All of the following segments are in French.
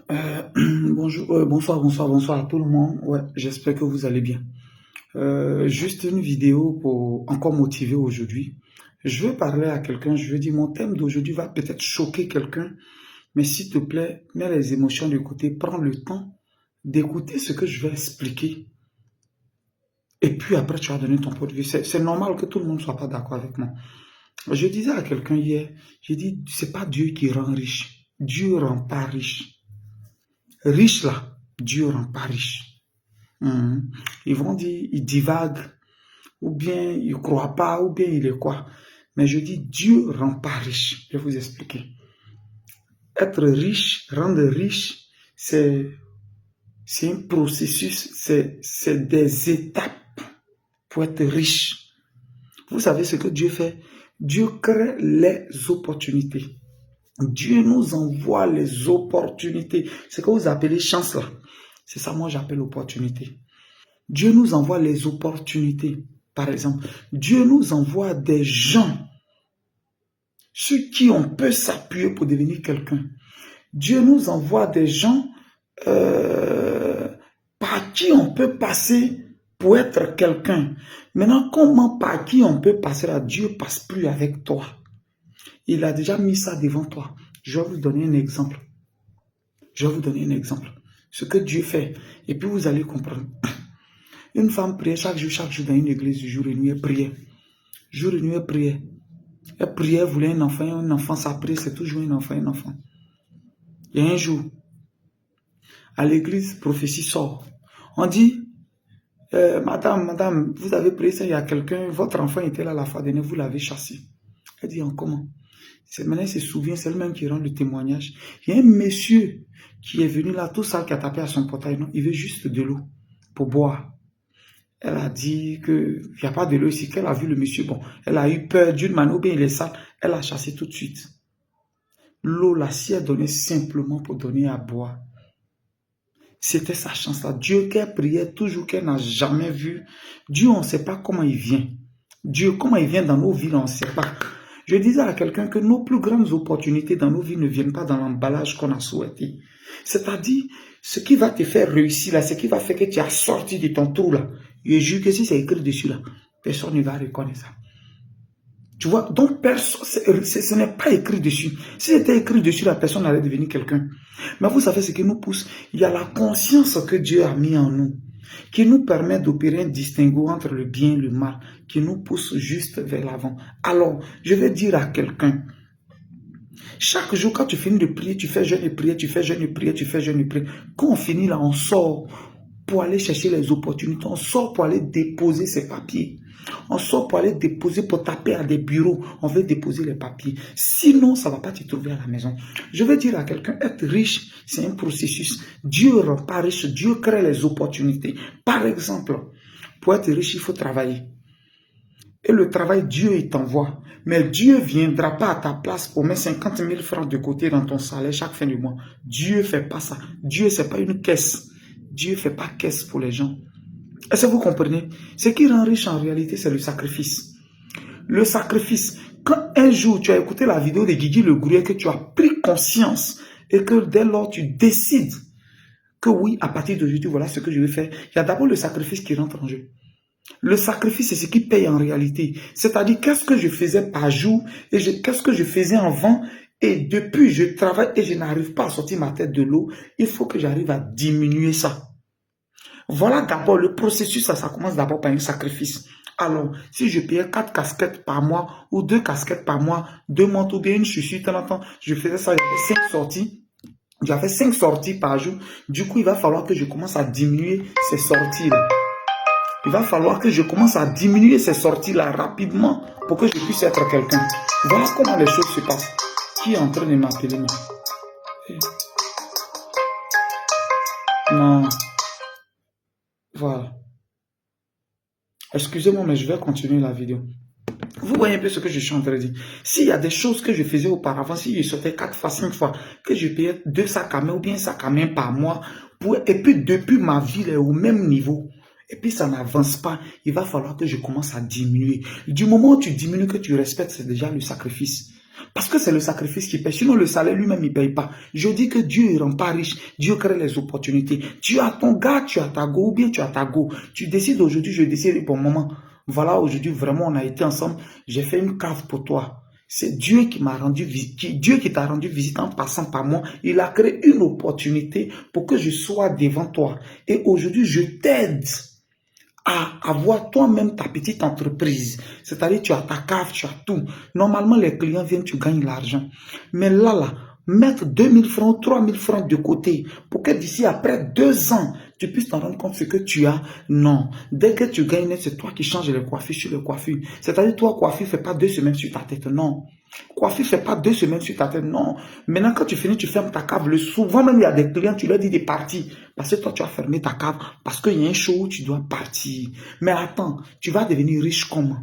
Bonjour, bonsoir à tout le monde. Ouais, j'espère que vous allez bien. Juste une vidéo pour encore motiver aujourd'hui. Je veux parler à quelqu'un, je veux dire, mon thème d'aujourd'hui va peut-être choquer quelqu'un, mais s'il te plaît, mets les émotions de côté, prends le temps d'écouter ce que je vais expliquer. Et puis après, tu vas donner ton point de vue. C'est normal que tout le monde ne soit pas d'accord avec moi. Je disais à quelqu'un hier, j'ai dit, c'est pas Dieu qui rend riche. Dieu rend pas riche. Riche là, Dieu rend pas riche. Mhm. Ils vont dire, ils divaguent, ou bien ils ne croient pas, ou bien il est quoi. Mais je dis, Dieu rend pas riche. Je vais vous expliquer. Être riche, rendre riche, c'est un processus, c'est des étapes pour être riche. Vous savez ce que Dieu fait? Dieu crée les opportunités. Dieu nous envoie les opportunités. Ce que vous appelez chance là, c'est ça moi j'appelle opportunité. Dieu nous envoie les opportunités. Par exemple, Dieu nous envoie des gens sur qui on peut s'appuyer pour devenir quelqu'un. Dieu nous envoie des gens par qui on peut passer pour être quelqu'un. Maintenant, comment par qui on peut passer là? Dieu passe plus avec toi. Il a déjà mis ça devant toi. Je vais vous donner un exemple. Je vais vous donner un exemple. Ce que Dieu fait. Et puis vous allez comprendre. Une femme priait chaque jour dans une église, jour et nuit, elle priait. Jour et nuit, elle priait. Elle priait, elle voulait un enfant, ça priait, c'est toujours un enfant, un enfant. Et un jour, à l'église, prophétie sort. On dit, madame, vous avez prié ça, il y a quelqu'un, votre enfant était là la fois dernière, vous l'avez chassé. Elle dit, comment? Maintenant, elle se souvient, c'est elle-même qui rend le témoignage. Il y a un monsieur qui est venu là, tout ça, qui a tapé à son portail, non, il veut juste de l'eau pour boire. Elle a dit qu'il n'y a pas de l'eau ici, qu'elle a vu le monsieur, bon, elle a eu peur d'une manière, ou bien il est sale, elle a chassé tout de suite. L'eau, là, si elle donnait simplement pour donner à boire, c'était sa chance là. Dieu qu'elle priait toujours, qu'elle n'a jamais vu. Dieu, on ne sait pas comment il vient. Dieu, comment il vient dans nos vies, on ne sait pas. Je disais à quelqu'un que nos plus grandes opportunités dans nos vies ne viennent pas dans l'emballage qu'on a souhaité. C'est-à-dire, ce qui va te faire réussir là, ce qui va faire que tu as sorti de ton trou là. Je jure que si c'est écrit dessus là, personne ne va reconnaître ça. Tu vois, donc ce n'est pas écrit dessus. Si c'était écrit dessus, la personne allait devenir quelqu'un. Mais vous savez ce qui nous pousse? Il y a la conscience que Dieu a mis en nous, qui nous permet d'opérer un distinguo entre le bien et le mal, qui nous pousse juste vers l'avant. Alors, je vais dire à quelqu'un, chaque jour quand tu finis de prier, tu fais jeûne et prière, tu fais jeûne et prière, tu fais jeûne et prière. Quand on finit là, on sort pour aller chercher les opportunités, on sort pour aller déposer ses papiers. On sort pour aller déposer, pour taper à des bureaux. On veut déposer les papiers. Sinon, ça ne va pas te trouver à la maison. Je veux dire à quelqu'un, être riche, c'est un processus. Dieu ne rend pas riche, Dieu crée les opportunités. Par exemple, pour être riche, il faut travailler. Et le travail, Dieu, il t'envoie. Mais Dieu ne viendra pas à ta place pour mettre 50 000 francs de côté dans ton salaire chaque fin du mois. Dieu ne fait pas ça. Dieu, ce n'est pas une caisse. Dieu ne fait pas caisse pour les gens. Est-ce que vous comprenez? Ce qui rend riche en réalité, c'est le sacrifice. Le sacrifice. Quand un jour tu as écouté la vidéo de Guigui Le Gourou et que tu as pris conscience et que dès lors tu décides que oui, à partir d'aujourd'hui, voilà ce que je vais faire, il y a d'abord le sacrifice qui rentre en jeu. Le sacrifice, c'est ce qui paye en réalité. C'est-à-dire, qu'est-ce que je faisais par jour et qu'est-ce que je faisais avant et depuis, je travaille et je n'arrive pas à sortir ma tête de l'eau. Il faut que j'arrive à diminuer ça. Voilà d'abord le processus, ça commence d'abord par un sacrifice. Alors, si je payais 4 casquettes par mois ou 2 casquettes par mois, 2 manteaux, bien une chaussure, de temps en temps, je faisais ça, j'avais 5 sorties. J'avais 5 sorties par jour. Du coup, il va falloir que je commence à diminuer ces sorties-là. Il va falloir que je commence à diminuer ces sorties-là rapidement pour que je puisse être quelqu'un. Voilà comment les choses se passent. Qui est en train de m'appeler? Non. Voilà. Excusez-moi, mais je vais continuer la vidéo. Vous voyez un peu ce que je suis en train de dire. S'il y a des choses que je faisais auparavant, si je sortais 4 fois, 5 fois, que je payais 2 sacs à main ou bien 1 sac à main par mois, et puis depuis ma vie est au même niveau, et puis ça n'avance pas, il va falloir que je commence à diminuer. Du moment où tu diminues, que tu respectes, c'est déjà le sacrifice. Parce que c'est le sacrifice qui paye. Sinon, le salaire lui-même, il ne paye pas. Je dis que Dieu ne rend pas riche. Dieu crée les opportunités. Tu as ton gars, tu as ta go, ou bien tu as ta go. Tu décides aujourd'hui, je décide pour moment. Voilà, aujourd'hui, vraiment, on a été ensemble. J'ai fait une cave pour toi. C'est Dieu qui m'a rendu visite. Dieu qui t'a rendu visite en passant par moi. Il a créé une opportunité pour que je sois devant toi. Et aujourd'hui, je t'aide à avoir toi-même ta petite entreprise. C'est-à-dire, tu as ta cave, tu as tout. Normalement, les clients viennent, tu gagnes l'argent. Mais là, mettre 2000 francs, 3000 francs de côté pour que d'ici après 2 ans, tu puisses t'en rendre compte ce que tu as. Non. Dès que tu gagnes, c'est toi qui changes les coiffures sur les coiffures. C'est-à-dire, toi, coiffure, fait pas 2 semaines sur ta tête. Non. Coiffure, fait pas 2 semaines sur ta tête. Non. Maintenant, quand tu finis, tu fermes ta cave. Souvent, même, il y a des clients, tu leur dis de partir. Parce que toi, tu as fermé ta cave. Parce qu'il y a un show où tu dois partir. Mais attends, tu vas devenir riche comment?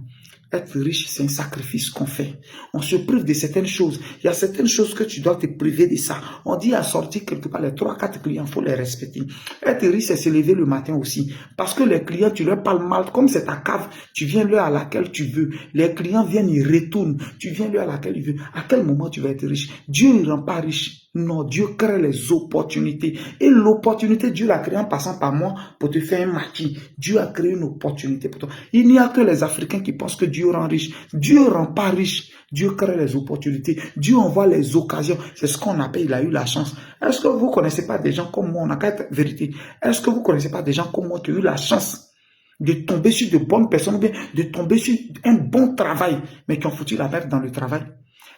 Être riche, c'est un sacrifice qu'on fait. On se prive de certaines choses. Il y a certaines choses que tu dois te priver de ça. On dit à sortir quelque part, les 3-4 clients, il faut les respecter. Être riche, c'est se lever le matin aussi. Parce que les clients, tu leur parles mal. Comme c'est ta cave, tu viens l'heure à laquelle tu veux. Les clients viennent, ils retournent. Tu viens l'heure à laquelle ils veulent. À quel moment tu vas être riche? Dieu ne rend pas riche. Non, Dieu crée les opportunités. Et l'opportunité, Dieu l'a créée en passant par moi pour te faire un maquis. Dieu a créé une opportunité pour toi. Il n'y a que les Africains qui pensent que Dieu rend riche. Dieu ne rend pas riche. Dieu crée les opportunités. Dieu envoie les occasions. C'est ce qu'on appelle, il a eu la chance. Est-ce que vous ne connaissez pas des gens comme moi? On n'a qu'à être vérité. Est-ce que vous ne connaissez pas des gens comme moi qui ont eu la chance de tomber sur de bonnes personnes, ou bien de tomber sur un bon travail, mais qui ont foutu la merde dans le travail?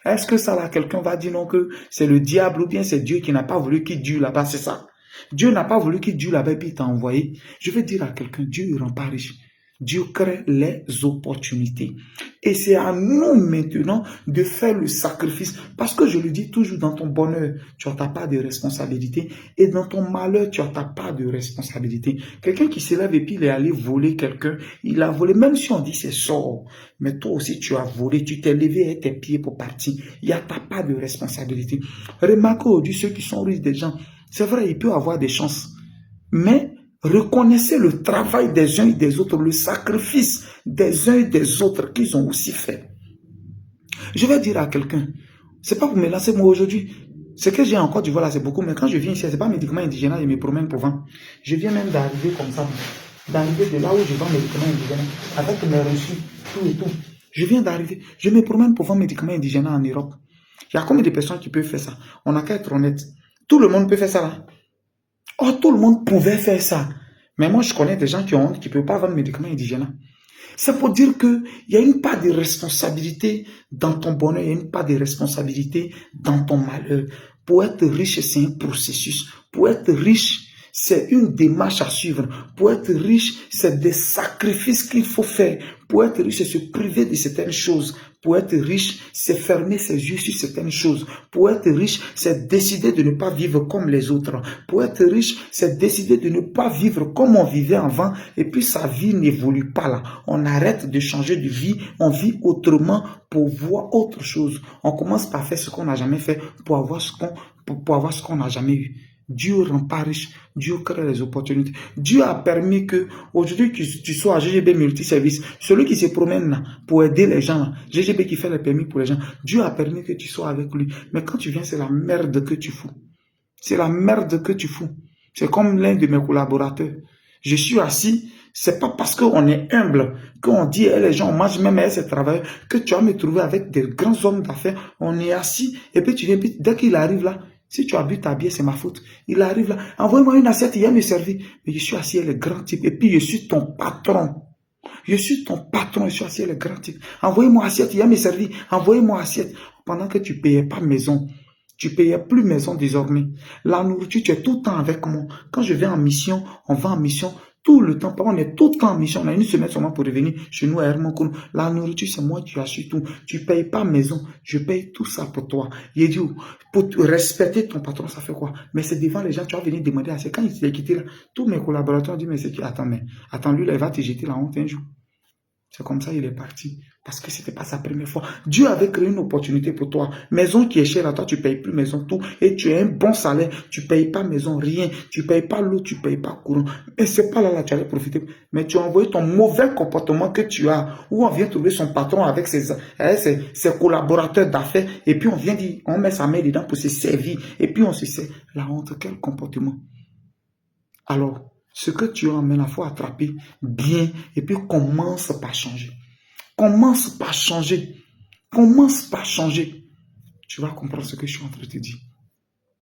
Est-ce que ça là, quelqu'un va dire non que c'est le diable ou bien c'est Dieu qui n'a pas voulu qu'il dure là-bas? C'est ça. Dieu n'a pas voulu qu'il dure là-bas et puis il t'a envoyé. Je vais dire à quelqu'un, Dieu ne rend pas riche. Dieu crée les opportunités. Et c'est à nous maintenant de faire le sacrifice. Parce que je le dis toujours, dans ton bonheur, tu as ta part de responsabilité. Et dans ton malheur, tu as ta part de responsabilité. Quelqu'un qui se lève et puis il est allé voler quelqu'un, il a volé, même si on dit c'est sort. Mais toi aussi, tu as volé, tu t'es levé avec tes pieds pour partir. Il y a ta part de responsabilité. Remarquez aujourd'hui ceux qui sont riches des gens. C'est vrai, il peut avoir des chances. Mais reconnaissez le travail des uns et des autres, le sacrifice des uns et des autres qu'ils ont aussi fait. Je vais dire à quelqu'un, c'est pas pour me lancer moi aujourd'hui. Ce que j'ai encore du voilà, c'est beaucoup, mais quand je viens ici, c'est pas médicaments indigènes, je me promène pour vendre. Je viens même d'arriver comme ça, d'arriver de là où je vends médicaments indigènes, avec mes reçus, tout et tout. Je viens d'arriver, je me promène pour vendre médicaments indigènes en Europe. Il y a combien de personnes qui peuvent faire ça? On n'a qu'à être honnête. Tout le monde peut faire ça là. Oh, tout le monde pouvait faire ça. Mais moi, je connais des gens qui ont honte, qui ne peuvent pas vendre médicaments indigènes. C'est pour dire qu'il y a une part de responsabilité dans ton bonheur, il y a une part de responsabilité dans ton malheur. Pour être riche, c'est un processus. Pour être riche, c'est une démarche à suivre. Pour être riche, c'est des sacrifices qu'il faut faire. Pour être riche, c'est se priver de certaines choses. Pour être riche, c'est fermer ses yeux sur certaines choses. Pour être riche, c'est décider de ne pas vivre comme les autres. Pour être riche, c'est décider de ne pas vivre comme on vivait avant. Et puis sa vie n'évolue pas là. On arrête de changer de vie. On vit autrement pour voir autre chose. On commence par faire ce qu'on n'a jamais fait pour avoir ce qu'on n'a jamais eu. Dieu rend pas riche, Dieu crée les opportunités. Dieu a permis que aujourd'hui tu sois à GGB multiservice, celui qui se promène là pour aider les gens, là, GGB qui fait les permis pour les gens, Dieu a permis que tu sois avec lui. Mais quand tu viens, c'est la merde que tu fous. C'est la merde que tu fous. C'est comme l'un de mes collaborateurs. Je suis assis, c'est pas parce qu'on est humble, qu'on dit les gens, on mange même à ces travailleurs, que tu vas me trouver avec des grands hommes d'affaires. On est assis, et puis tu viens, dès qu'il arrive là, si tu as bu ta bière, c'est ma faute. Il arrive là, envoie-moi une assiette, il vient me servir. Mais je suis assis, le grand type. Et puis je suis ton patron. Je suis ton patron, je suis assis, le grand type. Envoyez-moi assiette, il vient me servir. Envoyez-moi assiette. Pendant que tu ne payais pas maison. Tu ne payais plus maison désormais. La nourriture, tu es tout le temps avec moi. Quand je vais en mission, on va en mission. Tout le temps, on est tout le temps en mission. On a une semaine seulement pour revenir chez nous à Hermancourt. La nourriture, c'est moi qui assure tout. Tu ne payes pas maison. Je paye tout ça pour toi. Il dit, pour respecter ton patron, ça fait quoi? Mais c'est devant les gens, tu vas venir demander à c'est quand il s'est quitté là. Tous mes collaborateurs ont dit, mais c'est qui? Attends, lui, là, il va te jeter la honte un jour. C'est comme ça il est parti. Parce que ce n'était pas sa première fois. Dieu avait créé une opportunité pour toi. Maison qui est chère à toi, tu ne payes plus maison, tout. Et tu as un bon salaire. Tu ne payes pas maison, rien. Tu ne payes pas l'eau, tu ne payes pas courant. Et c'est pas là, tu allais profiter. Mais tu as envoyé ton mauvais comportement que tu as. Où on vient trouver son patron avec ses collaborateurs d'affaires. Et puis on vient dire, on met sa main dedans pour se servir. Et puis on se sert. La honte, quel comportement. Alors, ce que tu as en main, il faut attraper bien. Et puis commence par changer. Commence par changer. Commence par changer. Tu vas comprendre ce que je suis en train de te dire.